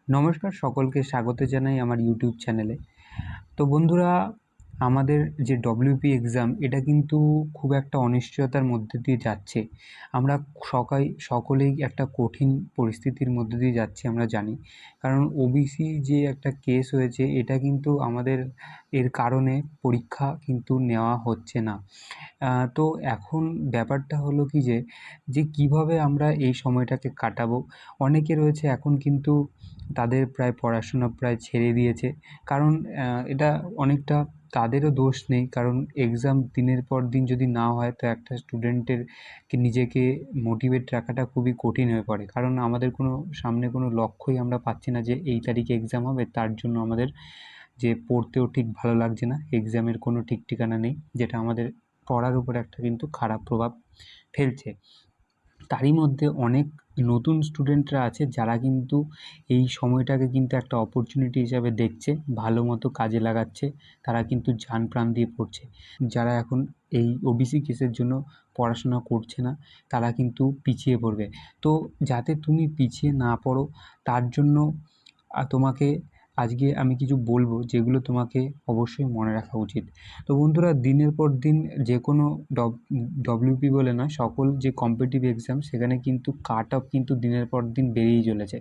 নমস্কার, সকলকে স্বাগত জানাই আমার ইউটিউব চ্যানেলে। তো বন্ধুরা, আমাদের যে ডব্লিউপি এক্সাম এটা কিন্তু খুব একটা অনিশ্চয়তার মধ্যে দিয়ে যাচ্ছে। আমরা সকলেই একটা কঠিন পরিস্থিতির মধ্যে দিয়ে যাচ্ছি আমরা জানি। কারণ ওবিসি যে একটা কেস হয়েছে এটা কিন্তু আমাদের এর কারণে পরীক্ষা কিন্তু নেওয়া হচ্ছে না। তো এখন ব্যাপারটা হলো কি যে কীভাবে আমরা এই সময়টাকে কাটাবো। অনেকে রয়েছে এখন কিন্তু তাদের প্রায় পড়াশোনা প্রায় ছেড়ে দিয়েছে। কারণ এটা অনেকটা তাদেরও দোষ নেই, কারণ এক্সাম দিনের পর দিন যদি না হয় তো একটা স্টুডেন্টের নিজেকে মোটিভেট রাখাটা খুবই কঠিন হয়ে পড়ে। কারণ আমাদের সামনে কোনো লক্ষ্যই আমরা পাচ্ছি না যে এই তারিখে এক্সাম হবে, তার জন্য আমাদের যে পড়তেও ঠিক ভালো লাগছে না, এক্সামের কোনো ঠিক ঠিকানা নেই, যেটা আমাদের পড়ার উপর একটা কিন্তু খারাপ প্রভাব ফেলছে। তারই মধ্যে অনেক নতুন স্টুডেন্টরা আছে যারা কিন্তু এই সময়টাকে কিন্তু একটা অপরচুনিটি হিসাবে দেখছে, ভালো মতো কাজে লাগাচ্ছে। তারা কিন্তু জান প্রাণ দিয়ে পড়ছে। যারা এখন এই ওবিসি কেসের জন্য পড়াশোনা করছে না তারা কিন্তু পিছিয়ে পড়বে। তো যাতে তুমি পিছিয়ে না পড়ো তার জন্য তোমাকে আজকে আমি কিছু বলবো যেগুলো তোমাকে অবশ্যই মনে রাখা উচিত। তো বন্ধুরা, দিনের পর দিন যে কোনো ডব্লিউপি বলে না, সকল যে কম্পিটিটিভ এক্সাম সেখানে কিন্তু কাট অফ কিন্তু দিনের পর দিন বেড়েই চলেছে।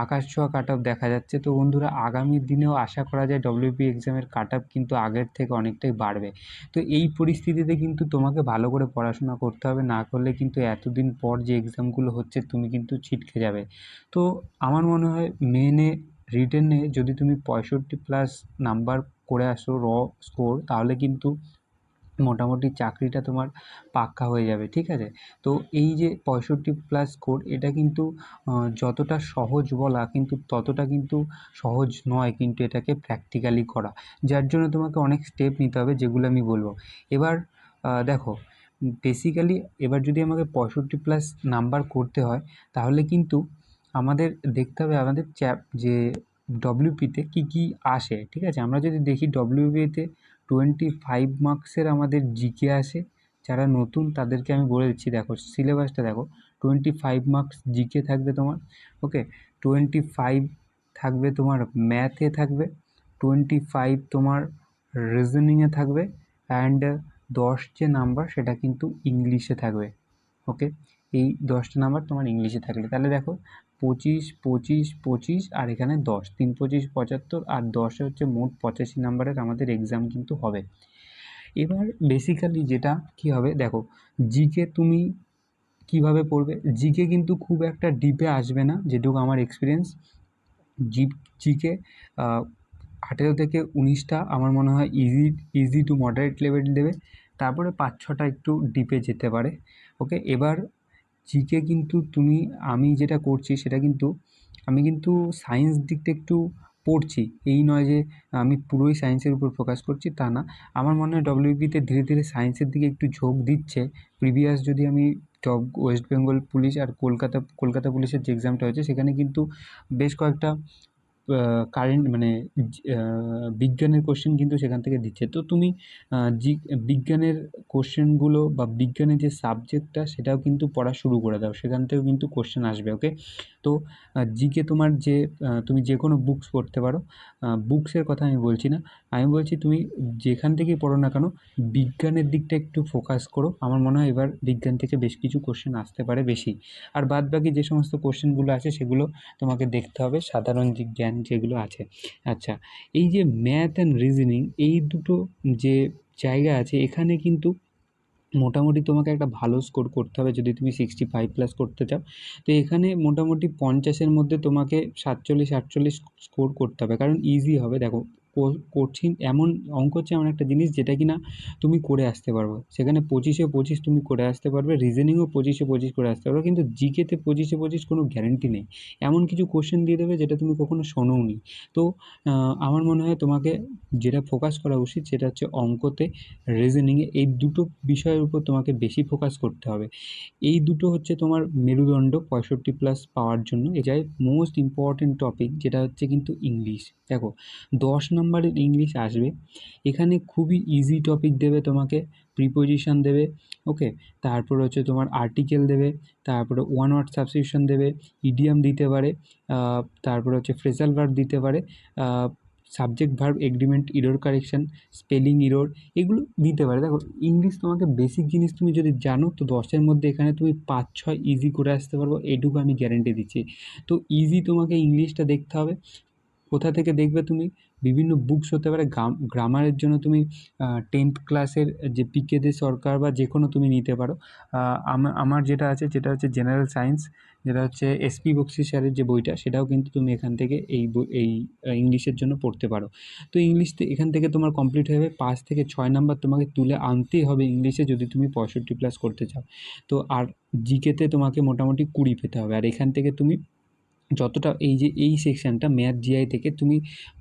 আকাশ ছোঁয়া কাট অফ দেখা যাচ্ছে। তো বন্ধুরা, আগামী দিনেও আশা করা যায় ডব্লিউপি এক্সামের কাট অফ কিন্তু আগের থেকে অনেকটাই বাড়বে। তো এই পরিস্থিতিতে কিন্তু তোমাকে ভালো করে পড়াশোনা করতে হবে, না করলে কিন্তু এতদিন পর যে এক্সামগুলো হচ্ছে তুমি কিন্তু ছিটকে যাবে। তো আমার মনে হয় মেনে রিটেনে যদি তুমি 65+ নাম্বার করে আসো স্কোর, তাহলে কিন্তু মোটামুটি চাকরিটা তোমার পাক্কা হয়ে যাবে, ঠিক আছে? তো এই যে 65+ স্কোর, এটা কিন্তু যতটা সহজ বলা কিন্তু ততটা কিন্তু সহজ নয় কিন্তু এটাকে প্র্যাকটিক্যালি করা। যার জন্য তোমাকে অনেক স্টেপ নিতে হবে, যেগুলো আমি বলবো। এবার দেখো, বেসিক্যালি এবার যদি আমাকে 65+ নাম্বার করতে হয় তাহলে কিন্তু আমাদের দেখতে হবে আমাদের যে ডব্লিউপিতে কী আসে, ঠিক আছে? আমরা যদি দেখি ডব্লিউপিতে 25 মার্কসের আমাদের জিকে আসে। যারা নতুন তাদেরকে আমি বলে দিচ্ছি, দেখো সিলেবাসটা দেখো। 25 মার্কস জিকে থাকবে তোমার, ওকে। 25 থাকবে তোমার ম্যাথে থাকবে, 25 তোমার রিজনিংয়ে থাকবে, অ্যান্ড 10 যে নাম্বার সেটা কিন্তু ইংলিশে থাকবে, ওকে। এই 10টা নাম্বার তোমার ইংলিশে থাকলে তাহলে দেখো 25, 25, 25 আর এখানে 10, 3 25 75, আর 10-এ হচ্ছে মোট 85 নাম্বারের আমাদের এক্সাম কিন্তু হবে। এবার বেসিক্যালি যেটা কী হবে দেখো, জিকে তুমি কীভাবে পড়বে। জিকে কিন্তু খুব একটা ডিপে আসবে না, যেটুকু আমার এক্সপিরিয়েন্স। জিকে 18 থেকে 19টা আমার মনে হয় ইজি টু মডারেট লেভেল দেবে, তারপরে 5-6টা একটু ডিপে যেতে পারে, ওকে। এবার জিকে কিন্তু আমি যেটা করছি সেটা কিন্তু আমি কিন্তু সায়েন্স দিকটা একটু পড়ছি, এই নয় যে আমি পুরোই সায়েন্সের উপর ফোকাস করছি, তা না। আমার মনে হয় ডব্লিউবিতে ধীরে ধীরে সায়েন্সের দিকে একটু ঝোঁক দিচ্ছে। প্রিভিয়াস যদি আমি ওয়েস্ট বেঙ্গল পুলিশ আর কলকাতা পুলিশের যে এক্সামটা হয়েছে সেখানে কিন্তু বেশ কয়েকটা কারেন্ট মানে বিজ্ঞানের কোশ্চেন কিন্তু সেখান থেকে দিচ্ছে। তো তুমি বিজ্ঞানের কোশ্চেনগুলো বা বিজ্ঞানের যে সাবজেক্টটা সেটাও কিন্তু পড়া শুরু করে দাও, সেখান থেকেও কিন্তু কোশ্চেন আসবে, ওকে। তো জিকে তোমার তুমি যে কোনো বুকস পড়তে পারো। বুকসের কথা আমি বলছি না, আমি বলছি তুমি যেখান থেকেই পড়ো না কেন বিজ্ঞানের দিকটা একটু ফোকাস করো। আমার মনে হয় এবার বিজ্ঞান থেকে বেশ কিছু কোশ্চেন আসতে পারে বেশি। আর বাদবাকি যে সমস্ত কোশ্চেনগুলো আছে সেগুলো তোমাকে দেখতে হবে, সাধারণ যে জ্ঞান যেগুলো আছে। আচ্ছা, এই যে ম্যাথ অ্যান্ড রিজনিং, এই দুটো যে জায়গা আছে এখানে কিন্তু মোটামুটি তোমাকে একটা ভালো স্কোর করতে হবে যদি তুমি 65+ করতে চাও। তো এখানে মোটামুটি 50-এর মধ্যে তোমাকে 47-48 স্কোর করতে হবে, কারণ ইজি হবে। দেখো, কঠিন এমন অঙ্ক হচ্ছে এমন একটা জিনিস যেটা কিনা তুমি করে আসতে পারবে। সেখানে 25-এ 25 তুমি করে আসতে পারবে, রিজনিংও 25-এ 25 করে আসতে পারবে, কিন্তু জিকেতে 25-এ 25 কোনো গ্যারেন্টি নেই। এমন কিছু কোশ্চেন দিয়ে দেবে যেটা তুমি কখনো শোনোওনি। তো আমার মনে হয় তোমাকে যেটা ফোকাস করা উচিত সেটা হচ্ছে অঙ্কতে, রিজনিংয়ে, এই দুটো বিষয়ের উপর তোমাকে বেশি ফোকাস করতে হবে। এই দুটো হচ্ছে তোমার মেরুদণ্ড 65+ পাওয়ার জন্য। এটাই মোস্ট ইম্পর্টেন্ট টপিক, যেটা হচ্ছে কিন্তু ইংলিশ। দেখো, 10 নম্বরের ইংলিশ আসবে, এখানে খুবই ইজি টপিক দেবে তোমাকে, প্রিপোজিশন দেবে, ওকে। তারপরে হচ্ছে তোমার আর্টিকেল দেবে, তারপরে ওয়ান ওয়ার্ড সাবস্টিটিউশন দেবে, ইডিয়াম দিতে পারে, তারপরে হচ্ছে ফ্রেজাল ভার্ব দিতে পারে, subject verb agreement error correction, spelling error, এগুলো দিতে পারে। দেখো ইংলিশ তোমাকে বেসিক জিনিস তুমি যদি জানো তো 10-এর মধ্যে এখানে তুমি 5-6 ইজি করে আসতে পারবো, এইটুকু আমি গ্যারেন্টি দিচ্ছি। তো ইজি তোমাকে ইংলিশটা দেখতে হবে। কোথা থেকে দেখবে তুমি? বিভিন্ন বুকস হতে পারে, গ্রামারের জন্য তুমি 10th ক্লাসের যে পিকে দে সরকার বা যে কোনো তুমি নিতে পারো। আমার যেটা আছে যেটা হচ্ছে জেনারেল সায়েন্স, যেটা হচ্ছে এসপি বক্সি স্যারের যে বইটা, সেটাও কিন্তু তুমি এখান থেকে এই ইংলিশের জন্য পড়তে পারো। তো ইংলিশ এখান থেকে তোমার কমপ্লিট হয়ে যাবে। 5 থেকে 6 নাম্বার তোমাকে তুলে আনতেই হবে ইংলিশে যদি তুমি 65+ করতে চাও। তো আর জিকেতে তোমাকে মোটামুটি 20 পেতে হবে। আর এখান থেকে তুমি যতটা এই সেকশানটা ম্যাথ জিআই থেকে তুমি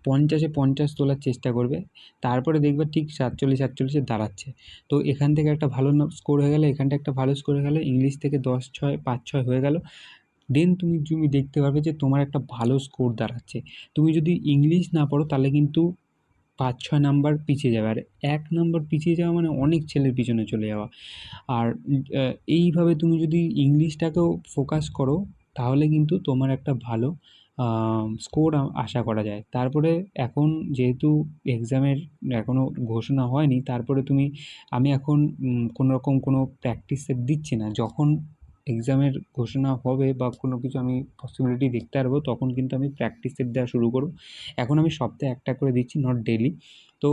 50-এ 50 তোলার চেষ্টা করবে, তারপরে দেখবে ঠিক 47-48 দাঁড়াচ্ছে। তো এখান থেকে একটা ভালো স্কোর হয়ে গেলে, এখানটা একটা ভালো স্কোর হয়ে গেলে, ইংলিশ থেকে 10-6 5-6 হয়ে গেল, দেন তুমি দেখতে পারবে যে তোমার একটা ভালো স্কোর দাঁড়াচ্ছে। তুমি যদি ইংলিশ না পড়ো তাহলে কিন্তু 5-6 নাম্বার পিছিয়ে যাবে, আর 1 নাম্বার পিছিয়ে যাওয়া মানে অনেক ছেলের পিছনে চলে যাওয়া। আর এইভাবে তুমি যদি ইংলিশটাকেও ফোকাস করো তাহলে কিন্তু তোমার একটা ভালো স্কোর আশা করা যায়। তারপরে এখন যেহেতু এক্সামের এখনও ঘোষণা হয়নি, তারপরে আমি এখন কোনো রকম কোনো প্র্যাকটিস সেট দিচ্ছি না। যখন এক্সামের ঘোষণা হবে বা কোনো কিছু আমি পসিবিলিটি দেখতে পারবো, তখন কিন্তু আমি প্র্যাকটিস সেট দেওয়া শুরু করব। এখন আমি সপ্তাহে একটা করে দিচ্ছি, নট ডেইলি। তো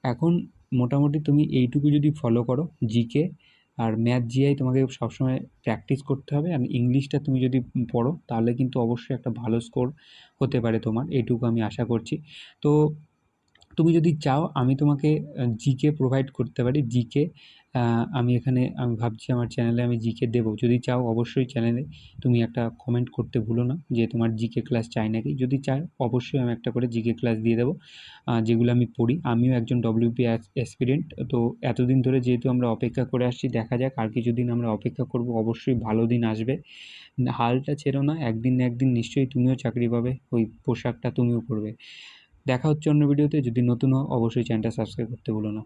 এখন মোটামুটি তুমি এইটুকু যদি ফলো করো, জিকে আর ম্যাথ জিআই তোমাকে সবসময় প্র্যাকটিস করতে হবে, আর ইংলিশটা তুমি যদি পড়ো তাহলে কিন্তু অবশ্যই একটা ভালো স্কোর হতে পারে তোমার, এইটুকু আমি আশা করছি। তো তুমি যদি চাও আমি তোমাকে জিকে প্রোভাইড করতে পারি। জিকে আমি ভাবছি আমার চ্যানেলে আমি জিকে দেবো। যদি চাও অবশ্যই চ্যানেলে তুমি একটা কমেন্ট করতে ভুলো না যে তোমার জিকে ক্লাস চাই নাকি। যদি চাও অবশ্যই আমি একটা করে জিকে ক্লাস দিয়ে দেবো, যেগুলো আমি পড়ি। আমিও একজন ডব্লিউপি অ্যাসপিরেন্ট। তো এতদিন ধরে যেহেতু আমরা অপেক্ষা করে আসছি, দেখা যাক আর কিছুদিন আমরা অপেক্ষা করব, অবশ্যই ভালো দিন আসবে। হালটা ছেড়ো না, একদিন না একদিন নিশ্চয়ই তুমিও চাকরি পাবে, ওই পোশাকটা তুমিও পরবে। দেখা হচ্ছে অন্য ভিডিওতে। যদি নতুন হও অবশ্যই চ্যানেলটা সাবস্ক্রাইব করতে ভুলো না।